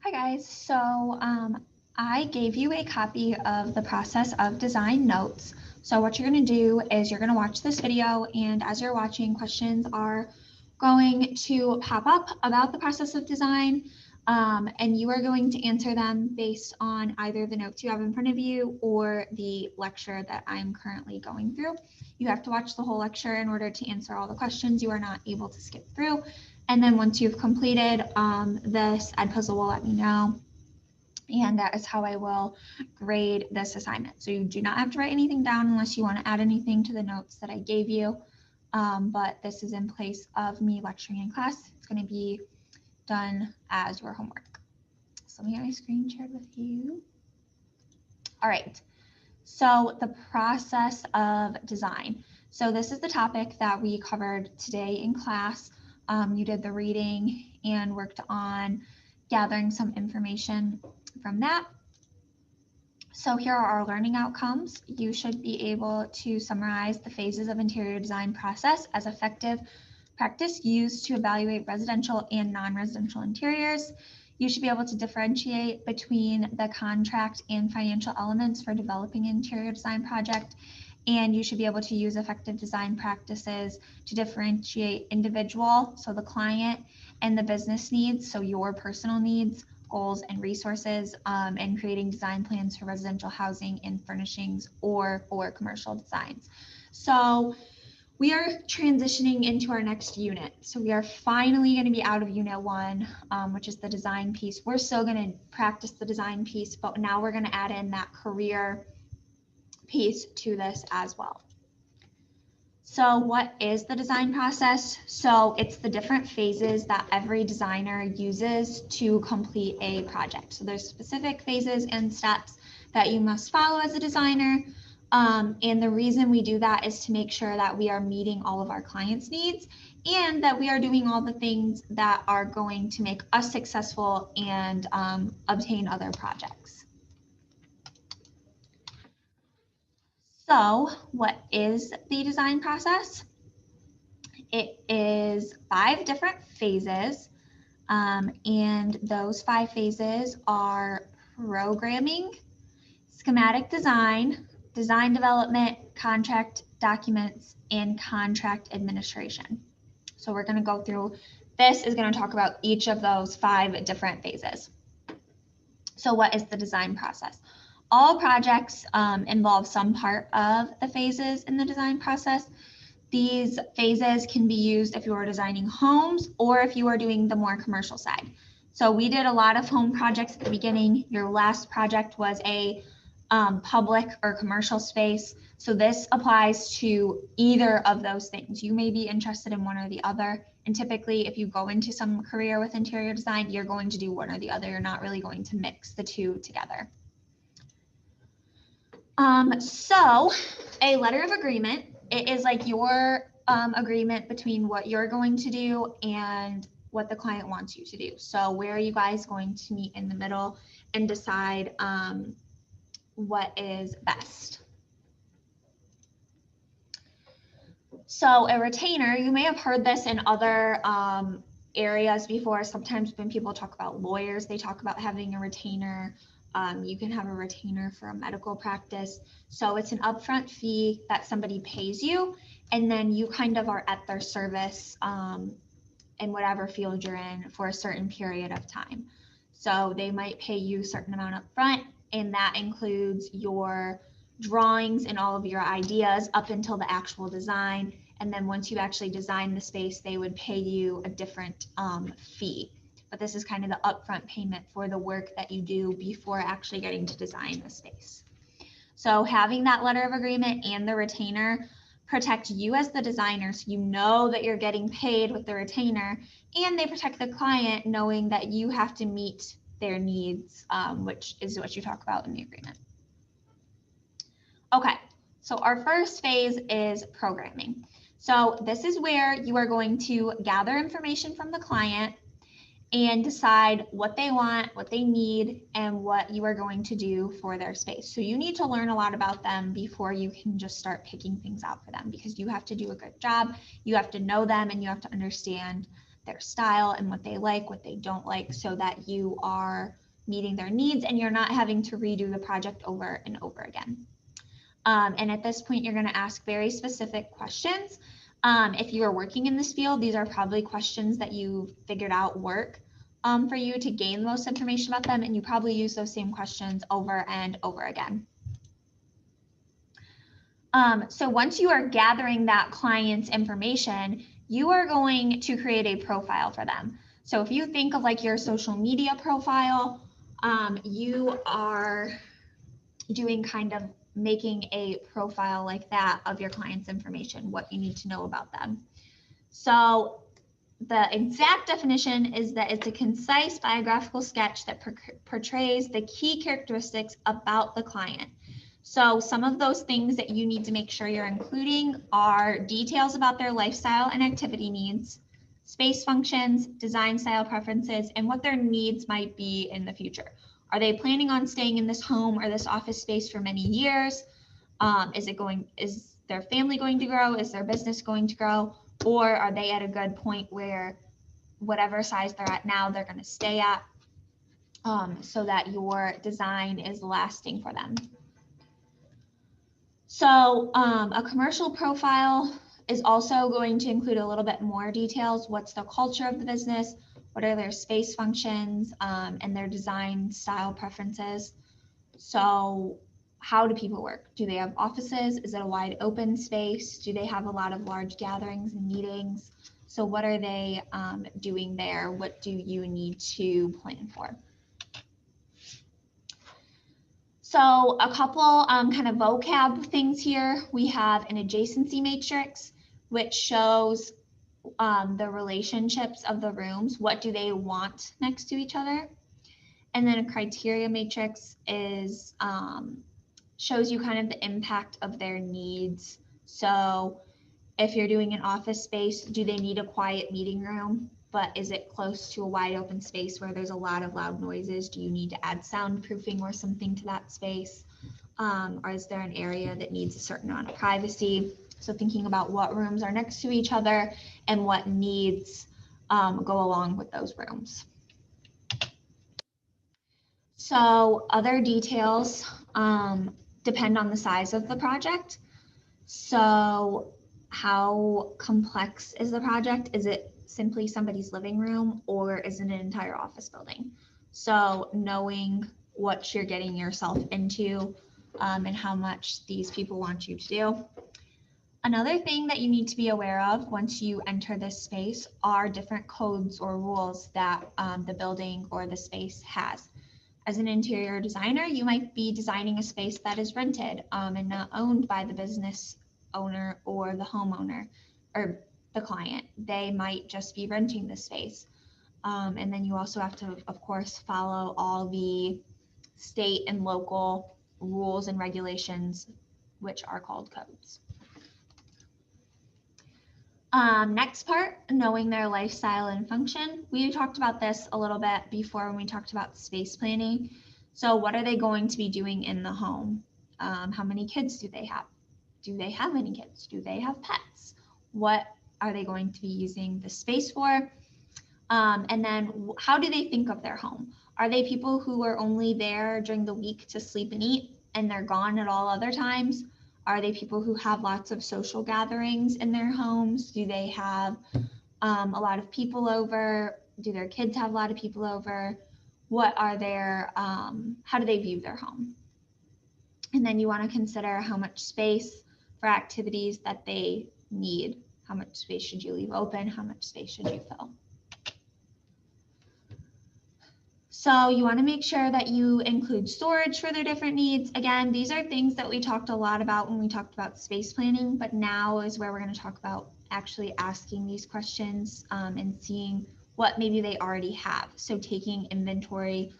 Hi guys, I gave you a copy of the process of design notes. So what you're going to do is you're going to watch this video, and as you're watching, questions are going to pop up about the process of design, and you are going to answer them based on either the notes you have in front of you or the lecture that I'm currently going through. You have to watch the whole lecture in order to answer all the questions. You are not able to skip through. And then once you've completed this, Edpuzzle will let me know. And that is how I will grade this assignment. So you do not have to write anything down unless you want to add anything to the notes that I gave you. But this is in place of me lecturing in class. It's going to be done as your homework. So let me get my screen shared with you. All right. So the process of design. So this is the topic that we covered today in class. You did the reading and worked on gathering some information from that. So here are our learning outcomes. You should be able to summarize the phases of interior design process as effective practice used to evaluate residential and non-residential interiors. You should be able to differentiate between the contract and financial elements for developing an interior design project. And you should be able to use effective design practices to differentiate individual, so the client, and the business needs, so your personal needs, goals, and resources, and creating design plans for residential housing and furnishings or for commercial designs. So we are transitioning into our next unit. So we are finally going to be out of unit 1, which is the design piece. We're still going to practice the design piece, but now we're going to add in that career piece to this as well. So what is the design process? So it's the different phases that every designer uses to complete a project. So there's specific phases and steps that you must follow as a designer. And the reason we do that is to make sure that we are meeting all of our clients' needs and that we are doing all the things that are going to make us successful and obtain other projects. So what is the design process? It is 5 different phases, and those 5 phases are programming, schematic design, design development, contract documents, and contract administration. So we're going to go through, this is going to talk about each of those 5 different phases. So what is the design process? All projects involve some part of the phases in the design process. These phases can be used if you are designing homes or if you are doing the more commercial side. So we did a lot of home projects at the beginning. Your last project was a public or commercial space. So this applies to either of those things. You may be interested in one or the other. And typically, if you go into some career with interior design, you're going to do one or the other. You're not really going to mix the two together. So a letter of agreement, it is like your agreement between what you're going to do and what the client wants you to do. So where are you guys going to meet in the middle and decide what is best? So a retainer, you may have heard this in other areas before. Sometimes when people talk about lawyers, they talk about having a retainer. You can have a retainer for a medical practice. So it's an upfront fee that somebody pays you, and then you kind of are at their service in whatever field you're in for a certain period of time. So they might pay you a certain amount up front, and that includes your drawings and all of your ideas up until the actual design. And then once you actually design the space, they would pay you a different fee. But this is kind of the upfront payment for the work that you do before actually getting to design the space. So having that letter of agreement and the retainer protect you as the designer, so you know that you're getting paid with the retainer, and they protect the client knowing that you have to meet their needs, which is what you talk about in the agreement. Okay, so our first phase is programming. So this is where you are going to gather information from the client and decide what they want, what they need, and what you are going to do for their space. So you need to learn a lot about them before you can just start picking things out for them, because you have to do a good job, you have to know them, and you have to understand their style and what they like, what they don't like, so that you are meeting their needs and you're not having to redo the project over and over again. And at this point, you're going to ask very specific questions. If you are working in this field, these are probably questions that you figured out work for you to gain the most information about them, and you probably use those same questions over and over again. So once you are gathering that client's information, you are going to create a profile for them. So if you think of like your social media profile, you are doing kind of making a profile like that of your client's information, what you need to know about them. So the exact definition is that it's a concise biographical sketch that portrays the key characteristics about the client. So some of those things that you need to make sure you're including are details about their lifestyle and activity needs, space functions, design style preferences, and what their needs might be in the future. Are they planning on staying in this home or this office space for many years? Is their family going to grow? Is their business going to grow? Or are they at a good point where whatever size they're at now, they're going to stay at, so that your design is lasting for them? So a commercial profile is also going to include a little bit more details. What's the culture of the business? What are their space functions and their design style preferences? So how do people work? Do they have offices? Is it a wide open space? Do they have a lot of large gatherings and meetings? So what are they doing there? What do you need to plan for? So a couple kind of vocab things here. We have an adjacency matrix, which shows the relationships of the rooms. What do they want next to each other? And then a criteria matrix is shows you kind of the impact of their needs. So if you're doing an office space, do they need a quiet meeting room? But is it close to a wide open space where there's a lot of loud noises? Do you need to add soundproofing or something to that space? Or is there an area that needs a certain amount of privacy? So thinking about what rooms are next to each other and what needs go along with those rooms. So other details depend on the size of the project. So how complex is the project? Is it simply somebody's living room, or is it an entire office building? So knowing what you're getting yourself into and how much these people want you to do. Another thing that you need to be aware of once you enter this space are different codes or rules that the building or the space has. As an interior designer, you might be designing a space that is rented and not owned by the business owner or the homeowner or the client. They might just be renting the space. And then you also have to, of course, follow all the state and local rules and regulations, which are called codes. Next part, knowing their lifestyle and function. We talked about this a little bit before when we talked about space planning. So what are they going to be doing in the home? How many kids do they have? Do they have any kids? Do they have pets? What are they going to be using the space for? And then how do they think of their home? Are they people who are only there during the week to sleep and eat and they're gone at all other times? Are they people who have lots of social gatherings in their homes? Do they have a lot of people over? Do their kids have a lot of people over? What are their, how do they view their home? And then you want to consider how much space for activities that they need. How much space should you leave open? How much space should you fill? So you want to make sure that you include storage for their different needs. Again, these are things that we talked a lot about when we talked about space planning, but now is where we're going to talk about actually asking these questions and seeing what maybe they already have. So taking inventory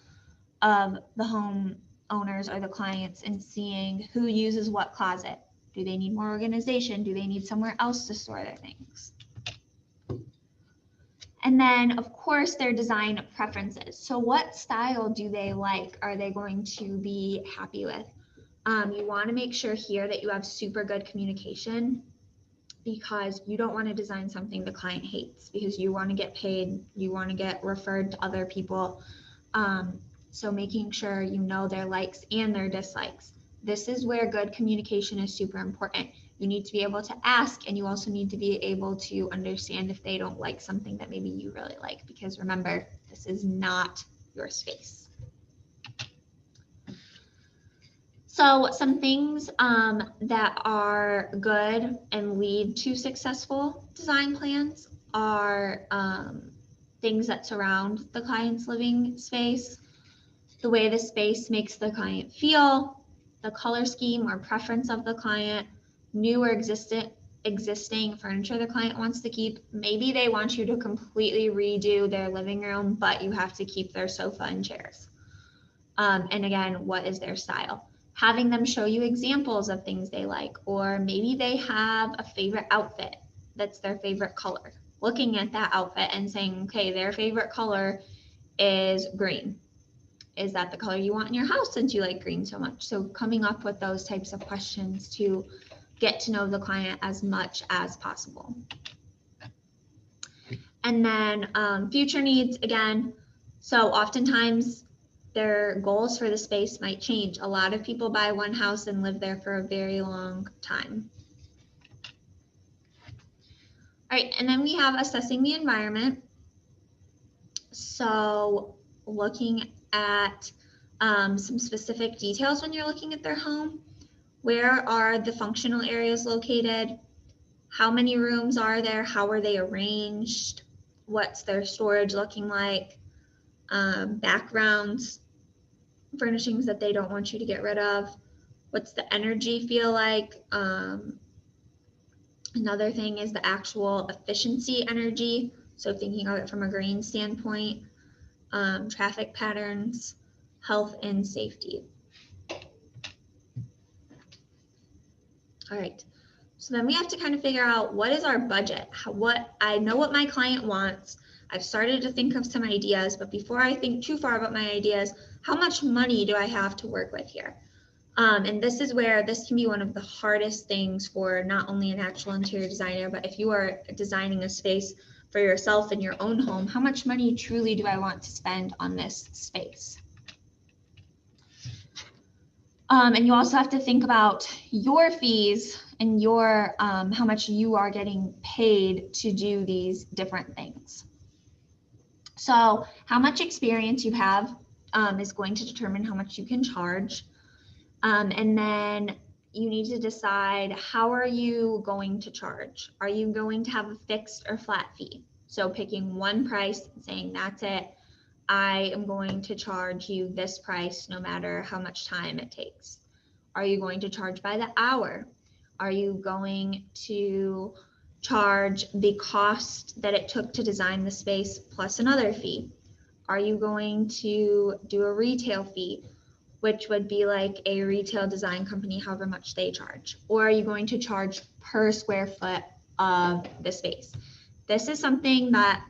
of the home owners or the clients and seeing who uses what closet. Do they need more organization? Do they need somewhere else to store their things? And then, of course, their design preferences. So what style do they like? Are they going to be happy with? You want to make sure here that you have super good communication because you don't want to design something the client hates, because you want to get paid, you want to get referred to other people. So making sure you know their likes and their dislikes. This is where good communication is super important. You need to be able to ask, and you also need to be able to understand if they don't like something that maybe you really like, because remember, this is not your space. So some things that are good and lead to successful design plans are things that surround the client's living space, the way the space makes the client feel, the color scheme or preference of the client, new or existing furniture the client wants to keep. Maybe they want you to completely redo their living room, but you have to keep their sofa and chairs. And again, what is their style? Having them show you examples of things they like, or maybe they have a favorite outfit that's their favorite color. Looking at that outfit and saying, okay, their favorite color is green. Is that the color you want in your house since you like green so much? So coming up with those types of questions to get to know the client as much as possible. And then future needs, again, so oftentimes their goals for the space might change. A lot of people buy one house and live there for a very long time. All right, and then we have assessing the environment. So looking at some specific details when you're looking at their home. Where are the functional areas located? How many rooms are there? How are they arranged? What's their storage looking like? Backgrounds, furnishings that they don't want you to get rid of. What's the energy feel like? Another thing is the actual efficiency energy. So thinking of it from a green standpoint, traffic patterns, health and safety. All right. So then we have to kind of figure out, what is our budget? I know what my client wants. I've started to think of some ideas, but before I think too far about my ideas, how much money do I have to work with here? And this is where this can be one of the hardest things for not only an actual interior designer, but if you are designing a space for yourself in your own home, how much money truly do I want to spend on this space? And you also have to think about your fees and your how much you are getting paid to do these different things. So how much experience you have is going to determine how much you can charge. And then you need to decide, how are you going to charge? Are you going to have a fixed or flat fee? So picking one price and saying, that's it. I am going to charge you this price no matter how much time it takes. Are you going to charge by the hour? Are you going to charge the cost that it took to design the space plus another fee? Are you going to do a retail fee, which would be like a retail design company, however much they charge? Or are you going to charge per square foot of the space? This is something that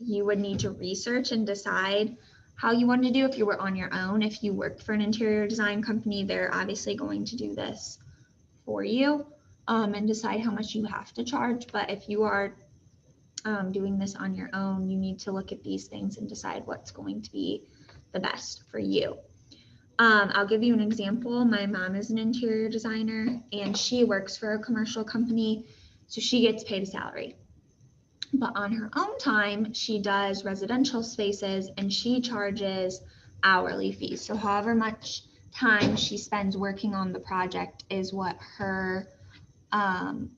you would need to research and decide how you want to do if you were on your own. If you work for an interior design company, they're obviously going to do this for you and decide how much you have to charge. But if you are doing this on your own, you need to look at these things and decide what's going to be the best for you. I'll give you an example. My mom is an interior designer and she works for a commercial company, so she gets paid a salary. But on her own time, she does residential spaces and she charges hourly fees. So however much time she spends working on the project is what her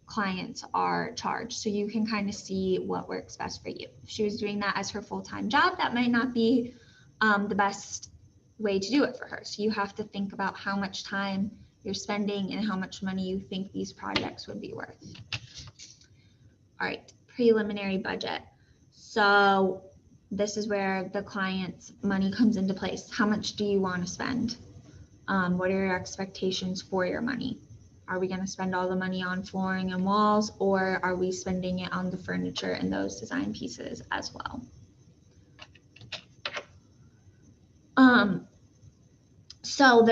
clients are charged. So you can kind of see what works best for you. If she was doing that as her full-time job, that might not be the best way to do it for her. So you have to think about how much time you're spending and how much money you think these projects would be worth. All right, preliminary budget. So this is where the client's money comes into place. How much do you want to spend? What are your expectations for your money? Are we going to spend all the money on flooring and walls, or are we spending it on the furniture and those design pieces as well? So So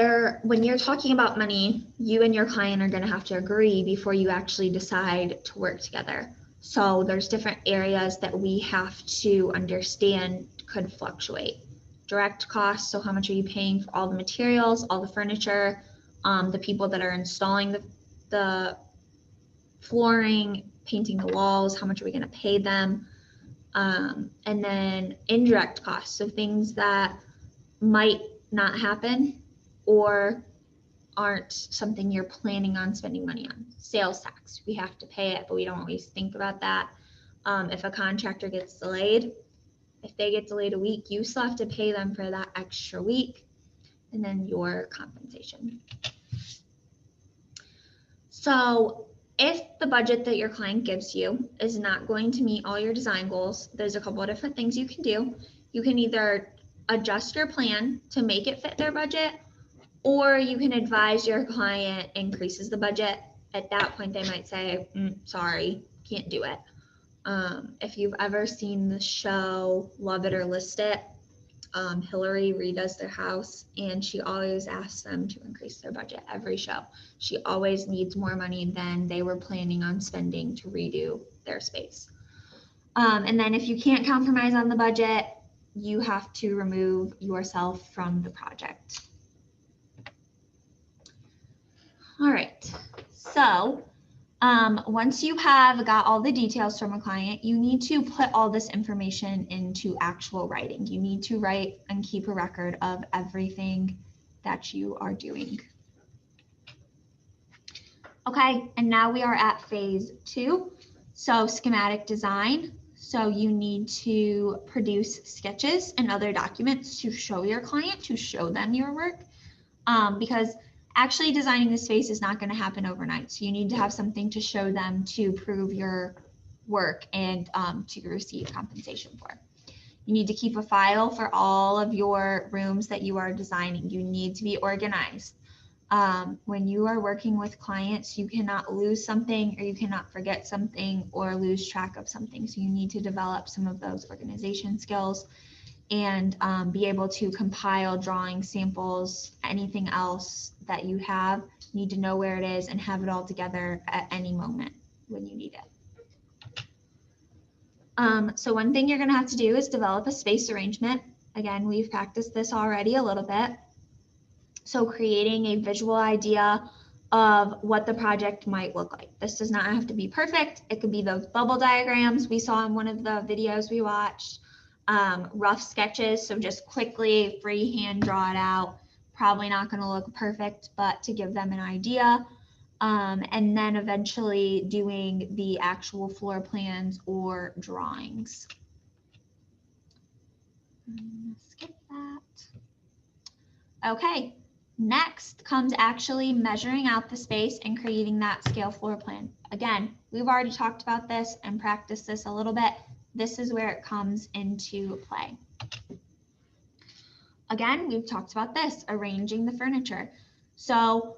when you're talking about money, you and your client are going to have to agree before you actually decide to work together. So there's different areas that we have to understand could fluctuate. Direct costs, so how much are you paying for all the materials, all the furniture, the people that are installing the flooring, painting the walls, how much are we going to pay them? And then indirect costs, so things that might not happen or aren't something you're planning on spending money on. Sales tax, we have to pay it, but we don't always think about that. If a contractor gets delayed, if they get delayed a week, you still have to pay them for that extra week, and then your compensation. So if the budget that your client gives you is not going to meet all your design goals, there's a couple of different things you can do. You can either adjust your plan to make it fit their budget, or you can advise your client increases the budget. At that point, they might say, sorry, can't do it. If you've ever seen the show Love It or List It, Hillary redoes their house and she always asks them to increase their budget every show. She always needs more money than they were planning on spending to redo their space. And then if you can't compromise on the budget, you have to remove yourself from the project. All right, so once you have got all the details from a client, you need to put all this information into actual writing. You need to write and keep a record of everything that you are doing. Okay, and now we are at phase 2. So schematic design. So you need to produce sketches and other documents to show your client, to show them your work, because actually designing the space is not going to happen overnight. So you need to have something to show them to prove your work and to receive compensation for. You need to keep a file for all of your rooms that you are designing. You need to be organized. When you are working with clients, you cannot lose something or you cannot forget something or lose track of something. So you need to develop some of those organization skills and be able to compile drawing samples, anything else that you have. You need to know where it is and have it all together at any moment when you need it. So one thing you're going to have to do is develop a space arrangement. Again, we've practiced this already a little bit. So creating a visual idea of what the project might look like. This does not have to be perfect. It could be those bubble diagrams we saw in one of the videos we watched. Rough sketches, so just quickly freehand draw it out. Probably not going to look perfect, but to give them an idea. And then eventually doing the actual floor plans or drawings. Skip that. Okay, next comes actually measuring out the space and creating that scale floor plan. Again, we've already talked about this and practiced this a little bit. This is where it comes into play. Again, we've talked about this, arranging the furniture. So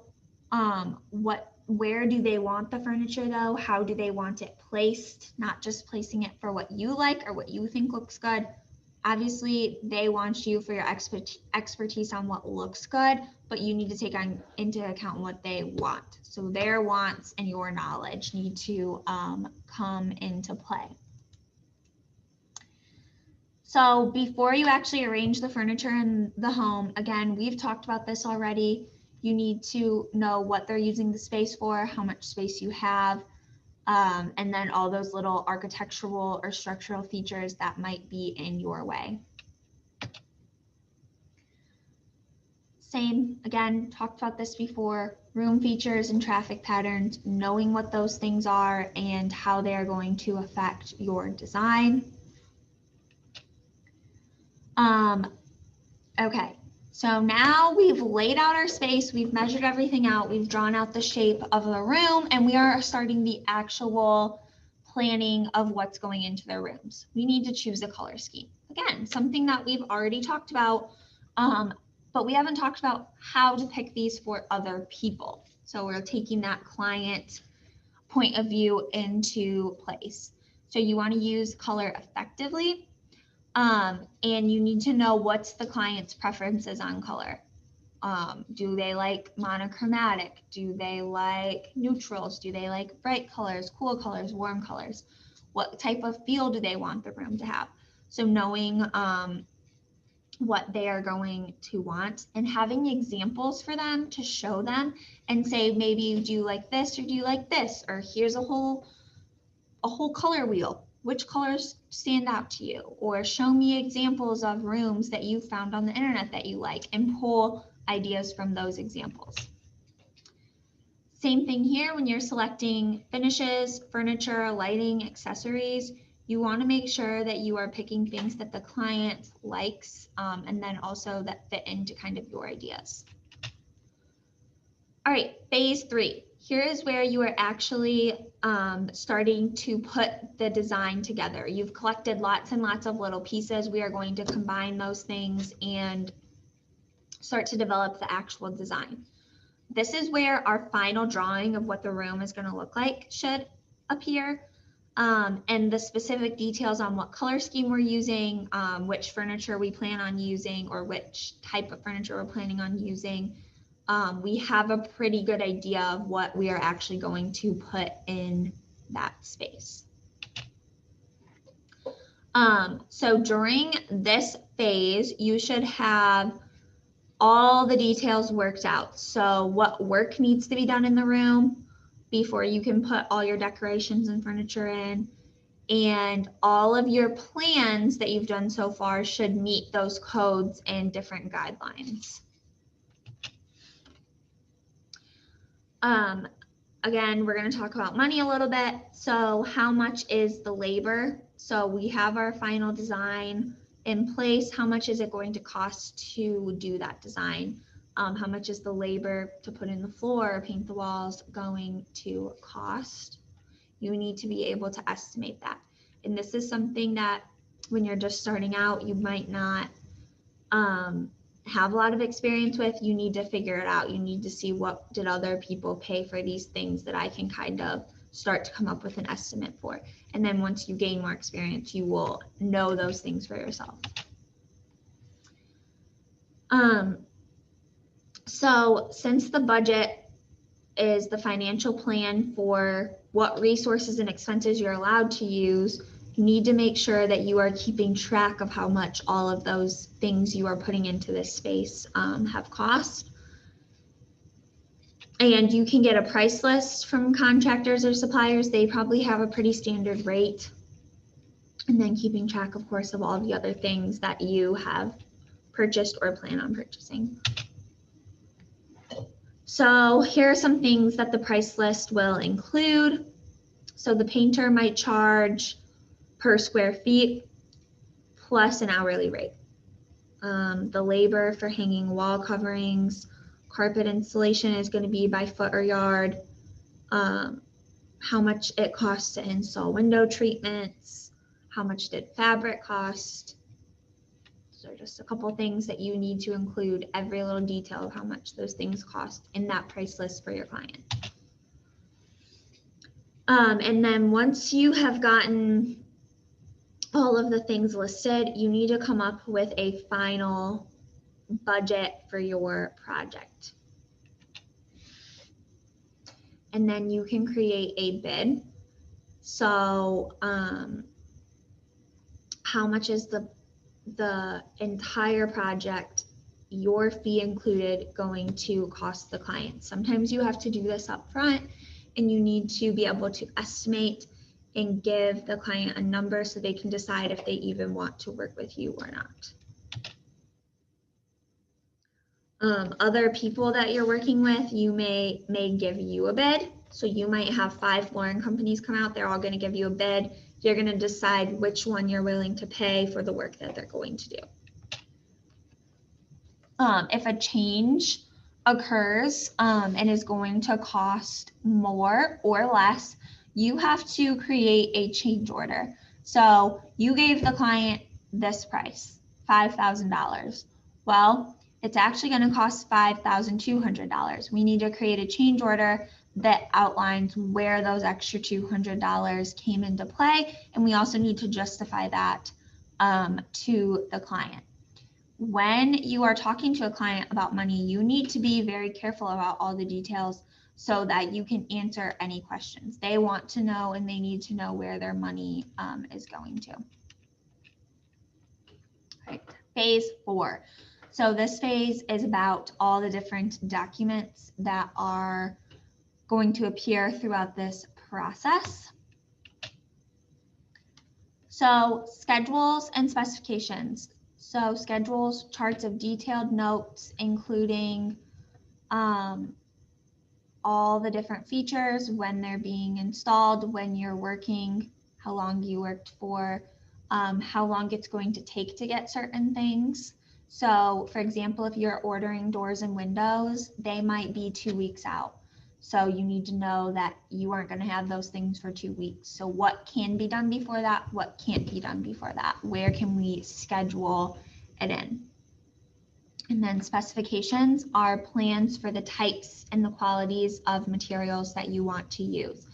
where do they want the furniture though? How do they want it placed? Not just placing it for what you like or what you think looks good. Obviously, they want you for your expertise on what looks good, but you need to take into account what they want. So their wants and your knowledge need to come into play. So before you actually arrange the furniture in the home, again, we've talked about this already. You need to know what they're using the space for, how much space you have, and then all those little architectural or structural features that might be in your way. Same, again, talked about this before, room features and traffic patterns, knowing what those things are and how they are going to affect your design. Okay, so now we've laid out our space, we've measured everything out, we've drawn out the shape of the room, and we are starting the actual planning of what's going into their rooms. We need to choose a color scheme. Again, something that we've already talked about, but we haven't talked about how to pick these for other people. So we're taking that client point of view into place. So you want to use color effectively. And you need to know what's the client's preferences on color. Do they like monochromatic? Do they like neutrals? Do they like bright colors, cool colors, warm colors? What type of feel do they want the room to have? So knowing what they are going to want and having examples for them to show them and say, maybe do you like this or do you like this? Or here's a whole color wheel. Which colors stand out to you? Or show me examples of rooms that you found on the internet that you like and pull ideas from those examples. Same thing here when you're selecting finishes, furniture, lighting, accessories. You want to make sure that you are picking things that the client likes and then also that fit into kind of your ideas. All right, phase 3. Here is where you are actually starting to put the design together. You've collected lots and lots of little pieces. We are going to combine those things and start to develop the actual design. This is where our final drawing of what the room is going to look like should appear. And the specific details on what color scheme we're using, which furniture we plan on using, or which type of furniture we're planning on using. We have a pretty good idea of what we are actually going to put in that space. So during this phase, you should have all the details worked out. So what work needs to be done in the room before you can put all your decorations and furniture in, and all of your plans that you've done so far should meet those codes and different guidelines. Again, we're going to talk about money a little bit. So how much is the labor? So we have our final design in place. How much is it going to cost to do that design? How much is the labor to put in the floor, paint the walls going to cost? You need to be able to estimate that. And this is something that when you're just starting out, you might not have a lot of experience with. You need to figure it out. You need to see what did other people pay for these things that I can kind of start to come up with an estimate for. And then once you gain more experience, you will know those things for yourself. So since the budget is the financial plan for what resources and expenses you're allowed to use, you need to make sure that you are keeping track of how much all of those things you are putting into this space have cost. And you can get a price list from contractors or suppliers. They probably have a pretty standard rate. And then keeping track, of course, of all the other things that you have purchased or plan on purchasing. So here are some things that the price list will include. So the painter might charge per square feet plus an hourly rate. The labor for hanging wall coverings, carpet installation is going to be by foot or yard. How much it costs to install window treatments, how much did fabric cost. So just a couple things that you need to include, every little detail of how much those things cost in that price list for your client. And then once you have gotten all of the things listed, you need to come up with a final budget for your project. And then you can create a bid. So how much is the entire project, your fee included, going to cost the client? Sometimes you have to do this up front and you need to be able to estimate and give the client a number so they can decide if they even want to work with you or not. Other people that you're working with, you may give you a bid. So you might have 5 flooring companies come out. They're all going to give you a bid. You're going to decide which one you're willing to pay for the work that they're going to do. If a change occurs and is going to cost more or less, you have to create a change order. So you gave the client this price, $5,000. Well, it's actually going to cost $5,200. We need to create a change order that outlines where those extra $200 came into play, and we also need to justify that to the client. when you are talking to a client about money, you need to be very careful about all the details so that you can answer any questions. They want to know and they need to know where their money is going to. Right. Phase 4. So this phase is about all the different documents that are going to appear throughout this process. So schedules and specifications. So schedules, charts of detailed notes, including all the different features, when they're being installed, when you're working, how long you worked for, how long it's going to take to get certain things. So for example, if you're ordering doors and windows, they might be 2 weeks out. So you need to know that you aren't going to have those things for 2 weeks. So what can be done before that? What can't be done before that? Where can we schedule it in? And then specifications are plans for the types and the qualities of materials that you want to use.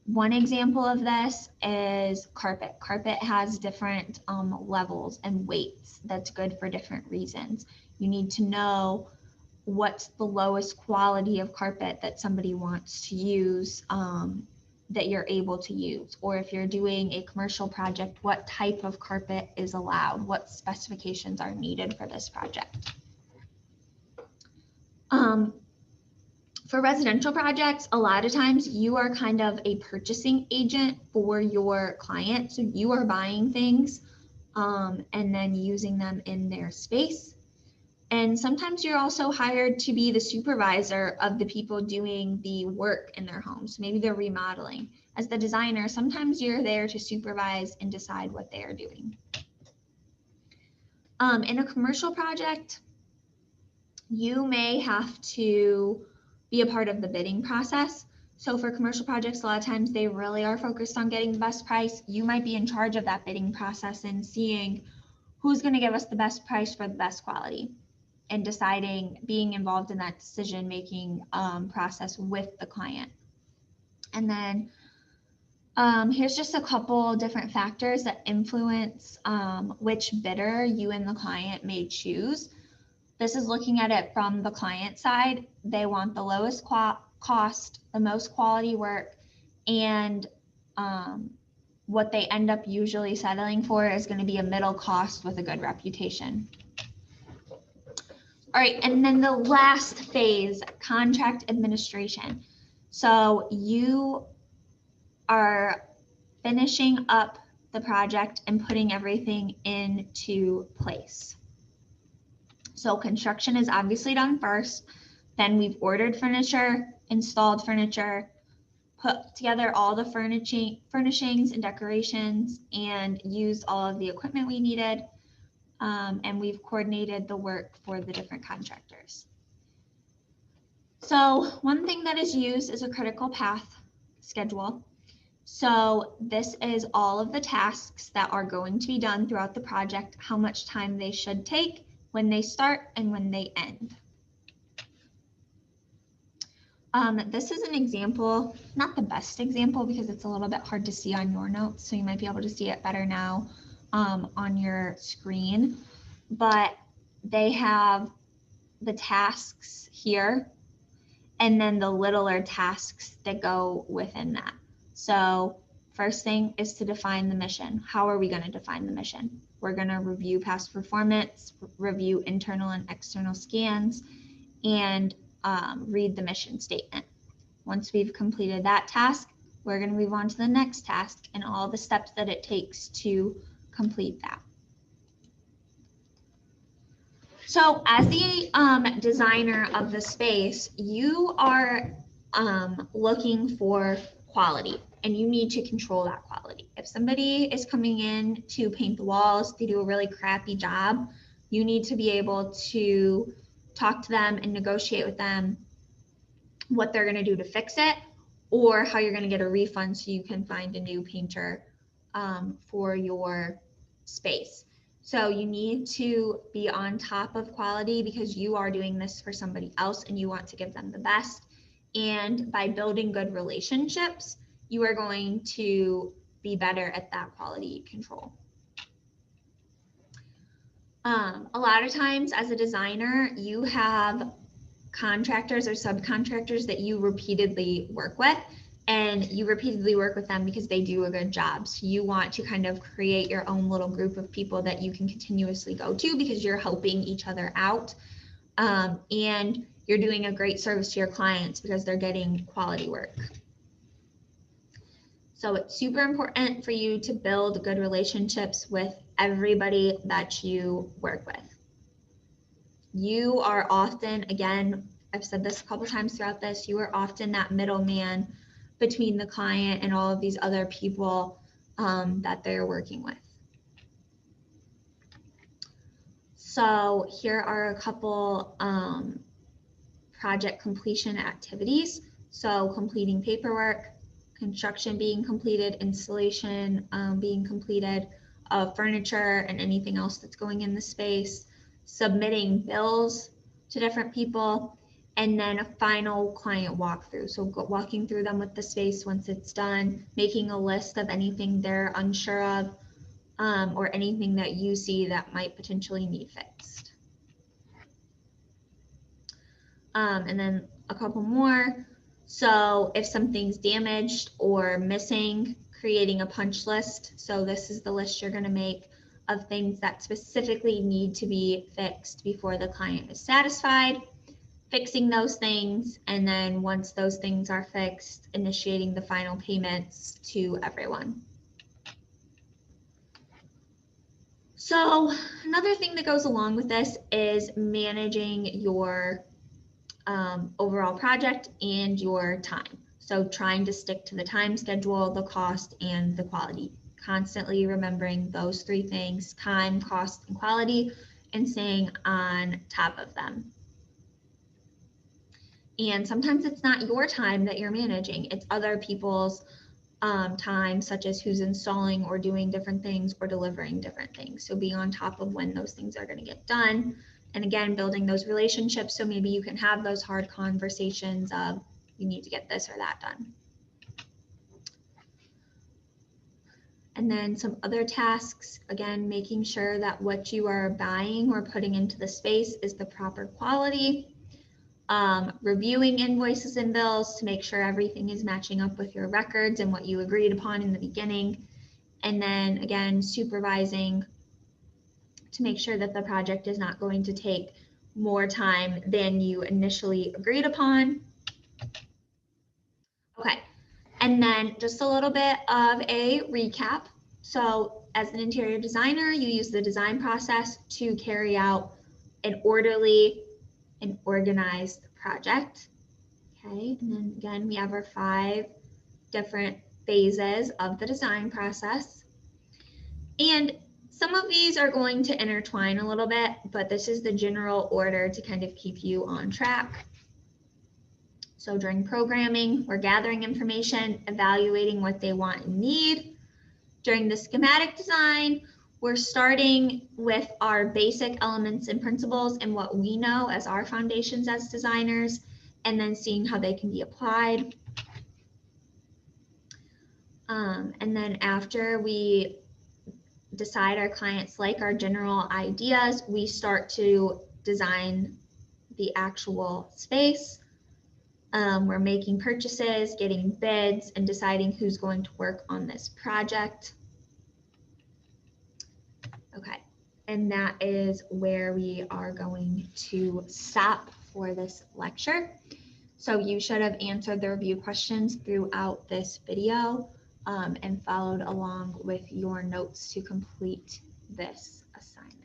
One example of this is carpet. Carpet has different levels and weights that's good for different reasons. You need to know what's the lowest quality of carpet that somebody wants to use that you're able to use. Or if you're doing a commercial project, what type of carpet is allowed? What specifications are needed for this project? For residential projects, a lot of times you are kind of a purchasing agent for your client. So you are buying things and then using them in their space. And sometimes you're also hired to be the supervisor of the people doing the work in their homes. Maybe they're remodeling. As the designer, sometimes you're there to supervise and decide what they are doing. In a commercial project, you may have to be a part of the bidding process. So for commercial projects, a lot of times they really are focused on getting the best price. You might be in charge of that bidding process and seeing who's going to give us the best price for the best quality, and deciding, being involved in that decision-making process with the client. And then here's just a couple different factors that influence which bidder you and the client may choose. This is looking at it from the client side. They want the lowest cost, the most quality work, and what they end up usually settling for is going to be a middle cost with a good reputation. All right, and then the last phase, contract administration. So you are finishing up the project and putting everything into place. So construction is obviously done first, then we've ordered furniture, installed furniture, put together all the furnishings and decorations, and used all of the equipment we needed. And we've coordinated the work for the different contractors. So one thing that is used is a critical path schedule. So this is all of the tasks that are going to be done throughout the project, how much time they should take, when they start and when they end. This is an example, not the best example because it's a little bit hard to see on your notes, so you might be able to see it better now on your screen, but they have the tasks here and then the littler tasks that go within that. So first thing is to define the mission. How are we going to define the mission? We're going to review past performance, review internal and external scans, and read the mission statement. Once we've completed that task, we're going to move on to the next task and all the steps that it takes to complete that. So as the designer of the space, you are looking for quality, and you need to control that quality. If somebody is coming in to paint the walls, they do a really crappy job, you need to be able to talk to them and negotiate with them what they're going to do to fix it, or how you're going to get a refund so you can find a new painter for your space. So you need to be on top of quality because you are doing this for somebody else and you want to give them the best. And by building good relationships, you are going to be better at that quality control. A lot of times as a designer, you have contractors or subcontractors that you repeatedly work with, and you repeatedly work with them because they do a good job. So you want to kind of create your own little group of people that you can continuously go to because you're helping each other out. And you're doing a great service to your clients because they're getting quality work. So it's super important for you to build good relationships with everybody that you work with. You are often, again, I've said this a couple times throughout this, you are often that middleman between the client and all of these other people that they're working with. So here are a couple project completion activities. So completing paperwork, construction being completed, installation being completed of furniture and anything else that's going in the space, submitting bills to different people, and then a final client walkthrough. So walking through them with the space once it's done, making a list of anything they're unsure of, or anything that you see that might potentially need fixed. And then a couple more. So if something's damaged or missing, creating a punch list. So this is the list you're going to make of things that specifically need to be fixed before the client is satisfied, fixing those things, and then once those things are fixed, initiating the final payments to everyone. So another thing that goes along with this is managing your overall project and your time. So trying to stick to the time schedule, the cost, and the quality. Constantly remembering those three things: time, cost, and quality, and staying on top of them. And sometimes it's not your time that you're managing, it's other people's time, such as who's installing or doing different things or delivering different things. So being on top of when those things are going to get done. And again, building those relationships so maybe you can have those hard conversations of you need to get this or that done. And then some other tasks, again, making sure that what you are buying or putting into the space is the proper quality. Reviewing invoices and bills to make sure everything is matching up with your records and what you agreed upon in the beginning. And then again, supervising to make sure that the project is not going to take more time than you initially agreed upon. Okay, and then just a little bit of a recap. So as an interior designer, you use the design process to carry out an orderly and organized project. Okay, and then again, we have our 5 different phases of the design process. And some of these are going to intertwine a little bit, but this is the general order to kind of keep you on track. So during programming, we're gathering information, evaluating what they want and need. During the schematic design, we're starting with our basic elements and principles and what we know as our foundations as designers, and then seeing how they can be applied. And then after we decide our clients like our general ideas, we start to design the actual space. We're making purchases, getting bids, and deciding who's going to work on this project. Okay, and that is where we are going to stop for this lecture. So you should have answered the review questions throughout this video and followed along with your notes to complete this assignment.